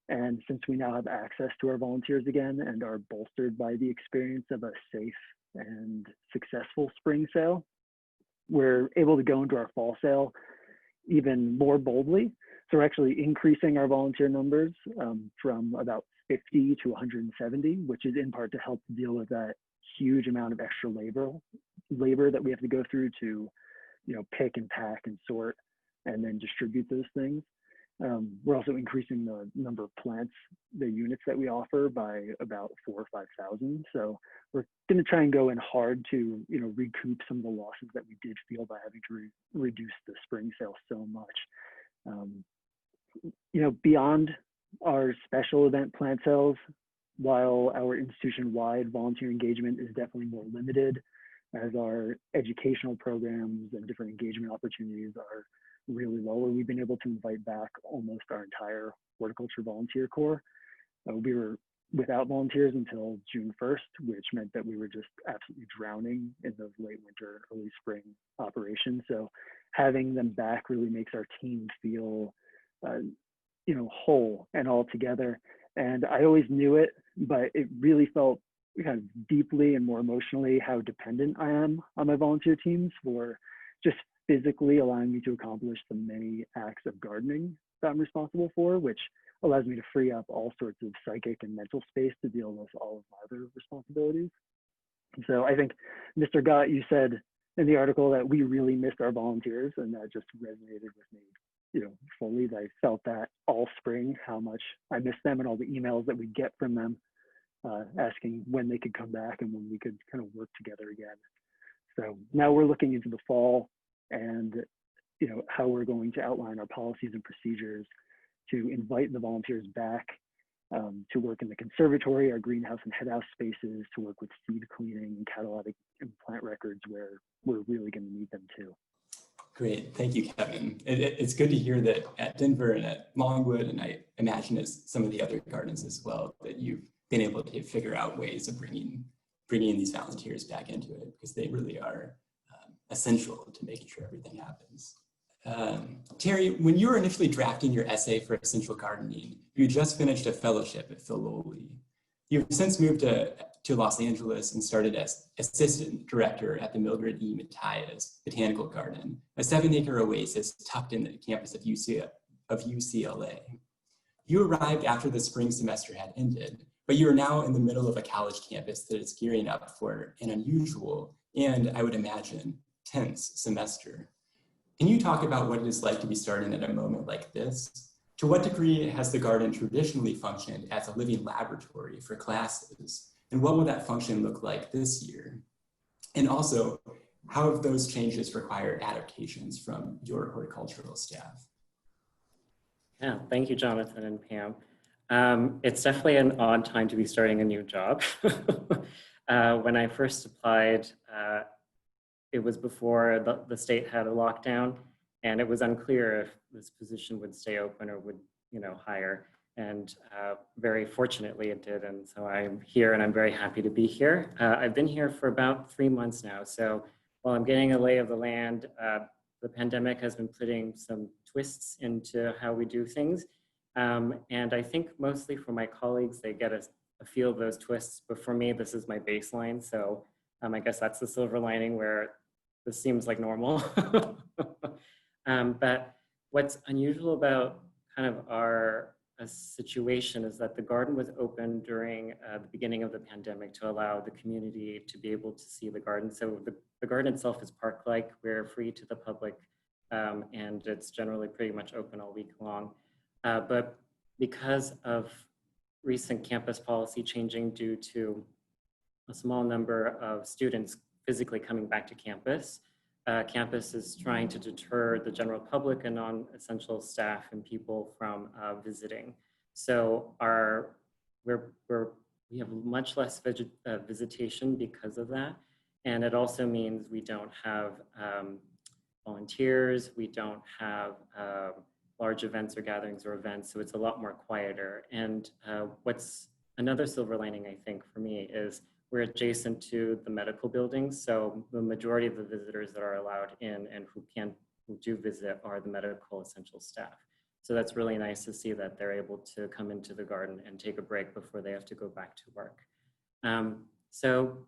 And since we now have access to our volunteers again and are bolstered by the experience of a safe and successful spring sale, we're able to go into our fall sale even more boldly. So we're actually increasing our volunteer numbers from about 50 to 170, which is in part to help deal with that huge amount of extra labor that we have to go through to, pick and pack and sort and then distribute those things. We're also increasing the number of plants, the units that we offer, by about 4,000 or 5,000. So we're going to try and go in hard to, recoup some of the losses that we did feel by having to reduce the spring sale so much. Beyond our special event plant sales, while our institution-wide volunteer engagement is definitely more limited, as our educational programs and different engagement opportunities are really lower, we've been able to invite back almost our entire horticulture volunteer corps. We were without volunteers until June 1st, which meant that we were just absolutely drowning in those late winter, early spring operations. So having them back really makes our team feel, whole and all together. And I always knew it, but it really felt kind of deeply and more emotionally how dependent I am on my volunteer teams for just physically allowing me to accomplish the many acts of gardening that I'm responsible for, which allows me to free up all sorts of psychic and mental space to deal with all of my other responsibilities. So I think, Mr. Gott, you said in the article that we really missed our volunteers, and that just resonated with me, fully. I felt that all spring, how much I missed them and all the emails that we get from them asking when they could come back and when we could kind of work together again. So now we're looking into the fall and how we're going to outline our policies and procedures to invite the volunteers back to work in the conservatory, our greenhouse and headhouse spaces, to work with seed cleaning and cataloging and plant records where we're really going to need them too. Great, thank you, Kevin. It's good to hear that at Denver and at Longwood, and I imagine as some of the other gardens as well, that you've been able to figure out ways of bringing these volunteers back into it, because they really are essential to making sure everything happens. Terry, when you were initially drafting your essay for essential gardening, you just finished a fellowship at Filoli. You've since moved to Los Angeles and started as assistant director at the Mildred E. Mathias Botanical Garden, a 7-acre oasis tucked in the campus of UCLA. You arrived after the spring semester had ended, but you are now in the middle of a college campus that is gearing up for an unusual and, I would imagine, tense semester. Can you talk about what it is like to be starting at a moment like this? To what degree has the garden traditionally functioned as a living laboratory for classes? And what will that function look like this year? And also, how have those changes required adaptations from your horticultural staff? Yeah, thank you, Jonathan and Pam. It's definitely an odd time to be starting a new job. When I first applied, it was before the state had a lockdown, and it was unclear if this position would stay open or would, hire. And very fortunately it did. And so I'm here and I'm very happy to be here. I've been here for about 3 months now. So while I'm getting a lay of the land, the pandemic has been putting some twists into how we do things. And I think mostly for my colleagues, they get a feel of those twists. But for me, this is my baseline. So I guess that's the silver lining where this seems like normal. But what's unusual about kind of our situation is that the garden was open during the beginning of the pandemic to allow the community to be able to see the garden. So the garden itself is park-like. We're free to the public, and it's generally pretty much open all week long. But because of recent campus policy changing due to a small number of students physically coming back to campus, campus is trying to deter the general public and non-essential staff and people from visiting. So we have much less visitation because of that. And it also means we don't have volunteers, we don't have large events or gatherings or events, so it's a lot more quieter. And what's another silver lining, I think, for me is we're adjacent to the medical buildings, so the majority of the visitors that are allowed in and who do visit are the medical essential staff. So that's really nice to see that they're able to come into the garden and take a break before they have to go back to work. So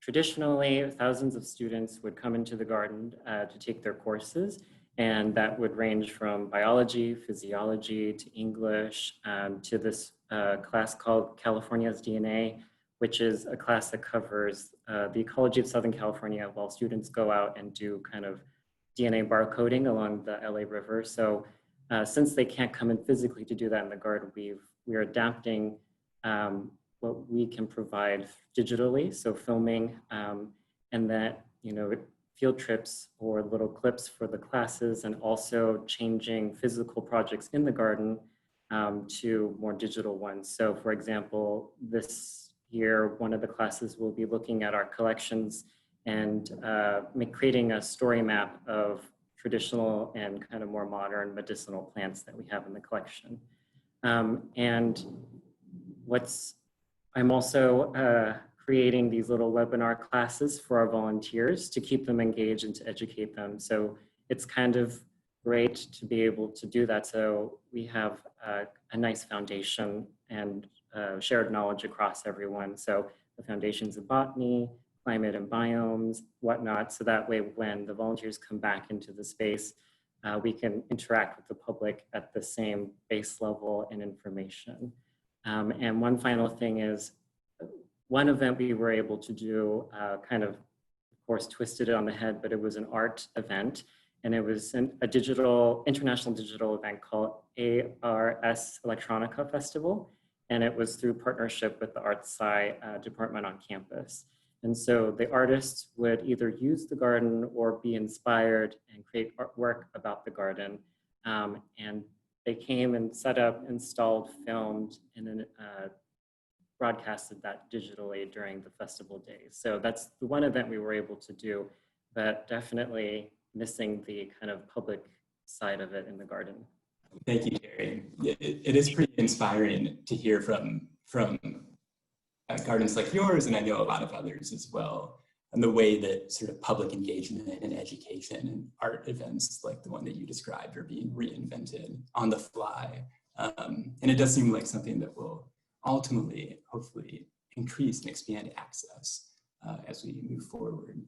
traditionally, thousands of students would come into the garden to take their courses, and that would range from biology, physiology, to English, to this class called California's DNA, which is a class that covers the ecology of Southern California while students go out and do kind of DNA barcoding along the LA River. So since they can't come in physically to do that in the garden, we're adapting what we can provide digitally, so filming, and that, field trips or little clips for the classes, and also changing physical projects in the garden to more digital ones. So for example, this year, one of the classes will be looking at our collections and creating a story map of traditional and kind of more modern medicinal plants that we have in the collection. And I'm also creating these little webinar classes for our volunteers to keep them engaged and to educate them. So it's kind of great to be able to do that. So we have a nice foundation and shared knowledge across everyone. So the foundations of botany, climate and biomes, whatnot. So that way, when the volunteers come back into the space, we can interact with the public at the same base level and information. And one final thing is, one event we were able to do of course, twisted it on the head, but it was an art event. And it was an international digital event called ARS Electronica Festival. And it was through partnership with the Arts Sci department on campus. And so the artists would either use the garden or be inspired and create artwork about the garden. And they came and set up, installed, filmed, and then broadcasted that digitally during the festival days. So that's the one event we were able to do, but definitely missing the kind of public side of it in the garden. Thank you, Terry. It is pretty inspiring to hear from gardens like yours, and I know a lot of others as well, and the way that sort of public engagement and education and art events like the one that you described are being reinvented on the fly. And it does seem like something that will ultimately, hopefully, increase and expand access as we move forward.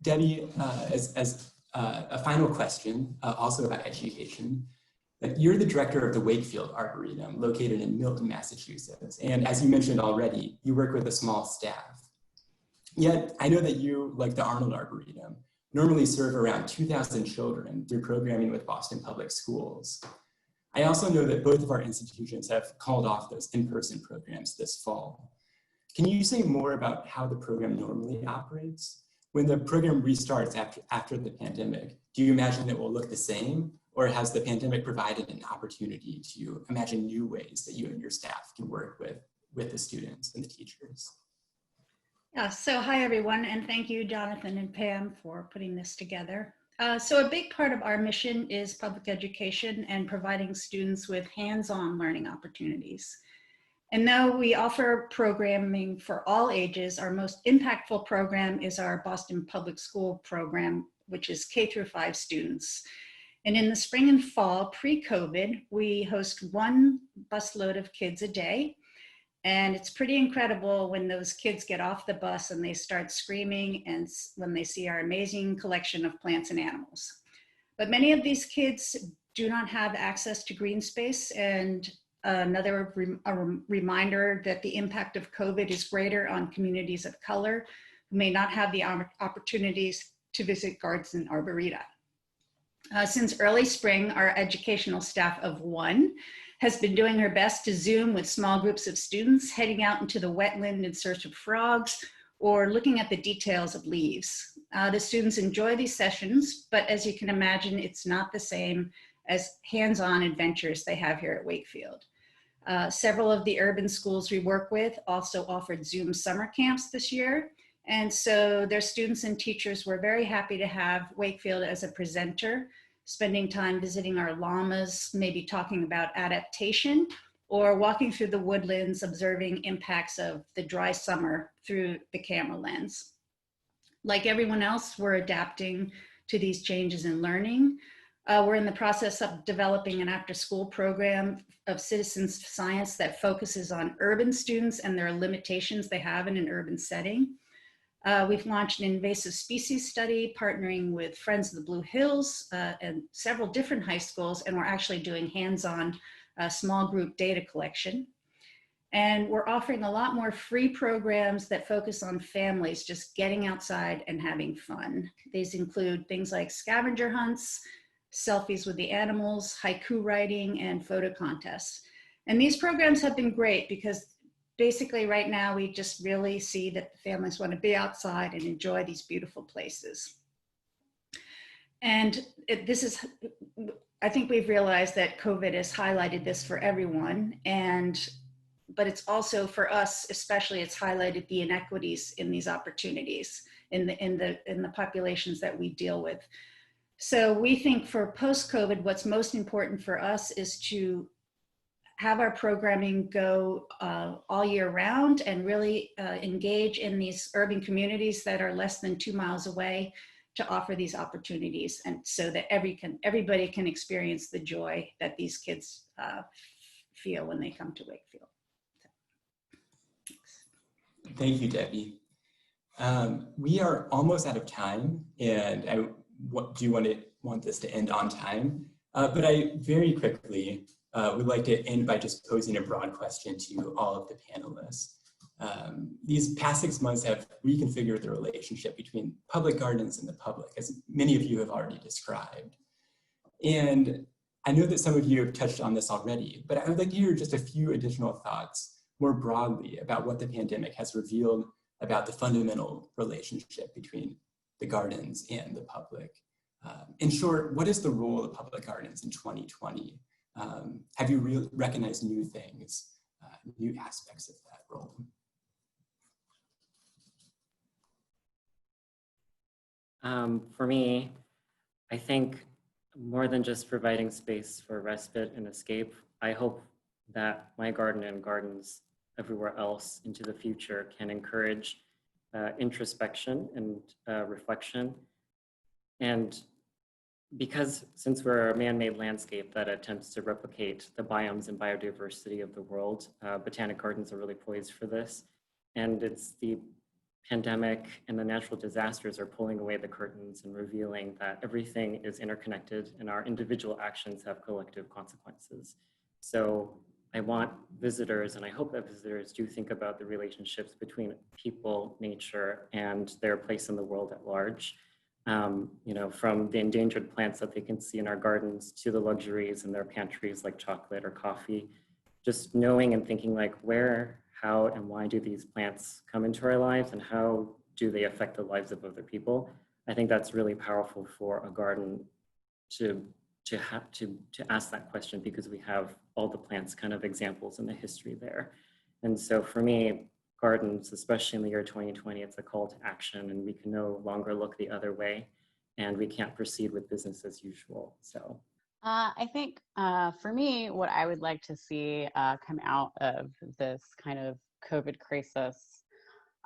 Debbie, as a final question, also about education, you're the director of the Wakefield Arboretum, located in Milton, Massachusetts. And as you mentioned already, you work with a small staff. Yet, I know that you, like the Arnold Arboretum, normally serve around 2,000 children through programming with Boston Public Schools. I also know that both of our institutions have called off those in-person programs this fall. Can you say more about how the program normally operates? When the program restarts after the pandemic, do you imagine it will look the same? Or has the pandemic provided an opportunity to imagine new ways that you and your staff can work with the students and the teachers? Yeah, so hi everyone, and thank you, Jonathan and Pam, for putting this together. So a big part of our mission is public education and providing students with hands-on learning opportunities. And though we offer programming for all ages, our most impactful program is our Boston Public School program, which is K-5 students. And in the spring and fall, pre-COVID, we host 1 busload of kids a day. And it's pretty incredible when those kids get off the bus and they start screaming and when they see our amazing collection of plants and animals. But many of these kids do not have access to green space, and another reminder that the impact of COVID is greater on communities of color who may not have the opportunities to visit gardens and arboreta. Since early spring, our educational staff of 1 has been doing her best to Zoom with small groups of students heading out into the wetland in search of frogs or looking at the details of leaves. The students enjoy these sessions, but as you can imagine, it's not the same as hands-on adventures they have here at Wakefield. Several of the urban schools we work with also offered Zoom summer camps this year. And so their students and teachers were very happy to have Wakefield as a presenter, spending time visiting our llamas, maybe talking about adaptation, or walking through the woodlands, observing impacts of the dry summer through the camera lens. Like everyone else, we're adapting to these changes in learning. We're in the process of developing an after-school program of citizens science that focuses on urban students and their limitations they have in an urban setting. We've launched an invasive species study, partnering with Friends of the Blue Hills and several different high schools, and we're actually doing hands-on small group data collection. And we're offering a lot more free programs that focus on families just getting outside and having fun. These include things like scavenger hunts, selfies with the animals, haiku writing, and photo contests. And these programs have been great because basically right now we just really see that the families want to be outside and enjoy these beautiful places. And I think we've realized that COVID has highlighted this for everyone, but it's also for us, especially, it's highlighted the inequities in these opportunities in the populations that we deal with. So we think for post-COVID, what's most important for us is to have our programming go all year round and really engage in these urban communities that are less than 2 miles away to offer these opportunities, and so that everybody can experience the joy that these kids feel when they come to Wakefield. So, Thank you, Debbie. We are almost out of time, and I do want this to end on time, but I very quickly would like to end by just posing a broad question to all of the panelists. These past 6 months have reconfigured the relationship between public gardens and the public, as many of you have already described. And I know that some of you have touched on this already, but I would like to hear just a few additional thoughts more broadly about what the pandemic has revealed about the fundamental relationship between the gardens and the public. In short, what is the role of public gardens in 2020? Have you recognized new things, new aspects of that role? For me, I think more than just providing space for respite and escape, I hope that my garden and gardens everywhere else into the future can encourage introspection and reflection, and because since we're a man-made landscape that attempts to replicate the biomes and biodiversity of the world, Botanic Gardens are really poised for this. And it's the pandemic and the natural disasters are pulling away the curtains and revealing that everything is interconnected and our individual actions have collective consequences. So I want visitors, and I hope that visitors do think about the relationships between people, nature, and their place in the world at large. You know, from the endangered plants that they can see in our gardens to the luxuries in their pantries like chocolate or coffee. Just knowing and thinking like where, how, and why do these plants come into our lives and how do they affect the lives of other people? I think that's really powerful for a garden to ask that question, because we have all the plants kind of examples in the history there. And so for me, gardens, especially in the year 2020, it's a call to action, and we can no longer look the other way, and we can't proceed with business as usual. So I think for me, what I would like to see come out of this kind of COVID crisis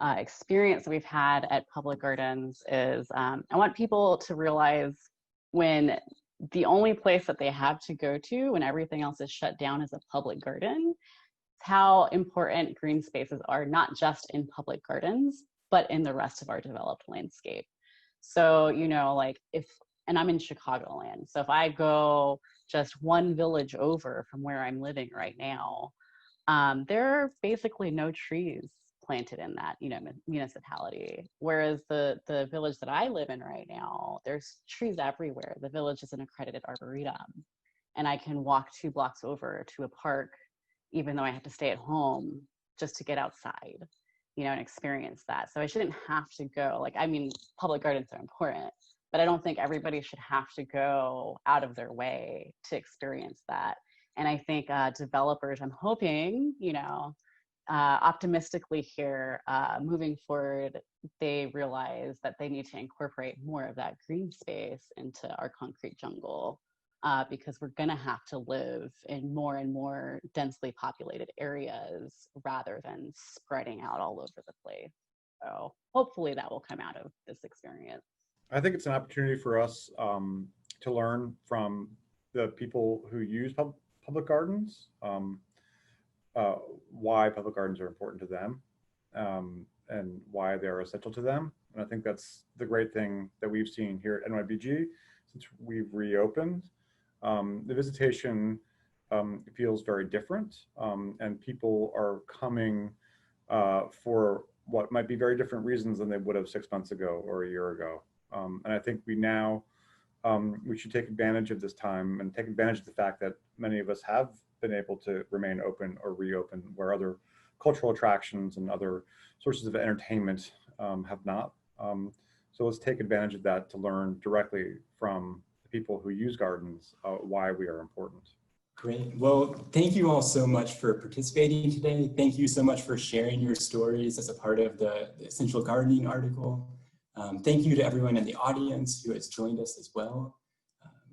experience that we've had at public gardens is I want people to realize when the only place that they have to go to when everything else is shut down is a public garden, how important green spaces are, not just in public gardens, but in the rest of our developed landscape. So, you know, like and I'm in Chicagoland, so if I go just one village over from where I'm living right now, there are basically no trees planted in that, you know, municipality. Whereas the village that I live in right now, there's trees everywhere. The village is an accredited arboretum, and I can walk 2 blocks over to a park, even though I have to stay at home just to get outside, you know, and experience that. So I shouldn't have to go, like, I mean, public gardens are important, but I don't think everybody should have to go out of their way to experience that. And I think developers, I'm hoping, you know, optimistically here, moving forward, they realize that they need to incorporate more of that green space into our concrete jungle, because we're gonna have to live in more and more densely populated areas rather than spreading out all over the place. So hopefully that will come out of this experience. I think it's an opportunity for us to learn from the people who use public gardens, why public gardens are important to them, and why they're essential to them. And I think that's the great thing that we've seen here at NYBG since we've reopened. The visitation feels very different, and people are coming for what might be very different reasons than they would have 6 months ago or a year ago. And I think we should take advantage of this time and take advantage of the fact that many of us have been able to remain open or reopen where other cultural attractions and other sources of entertainment have not. So let's take advantage of that to learn directly from the people who use gardens why we are important. Great. Well, thank you all so much for participating today. Thank you so much for sharing your stories as a part of the Essential Gardening article. Thank you to everyone in the audience who has joined us as well.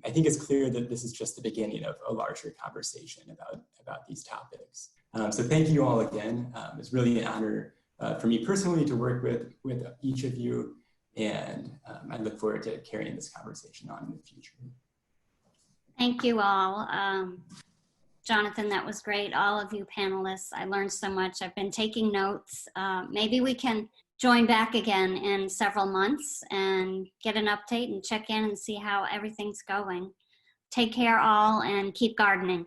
I think it's clear that this is just the beginning of a larger conversation about these topics. So thank you all again. It's really an honor for me personally to work with each of you, and I look forward to carrying this conversation on in the future. Thank you all. Jonathan, that was great. All of you panelists, I learned so much. I've been taking notes. Maybe we can join back again in several months and get an update and check in and see how everything's going. Take care all and keep gardening.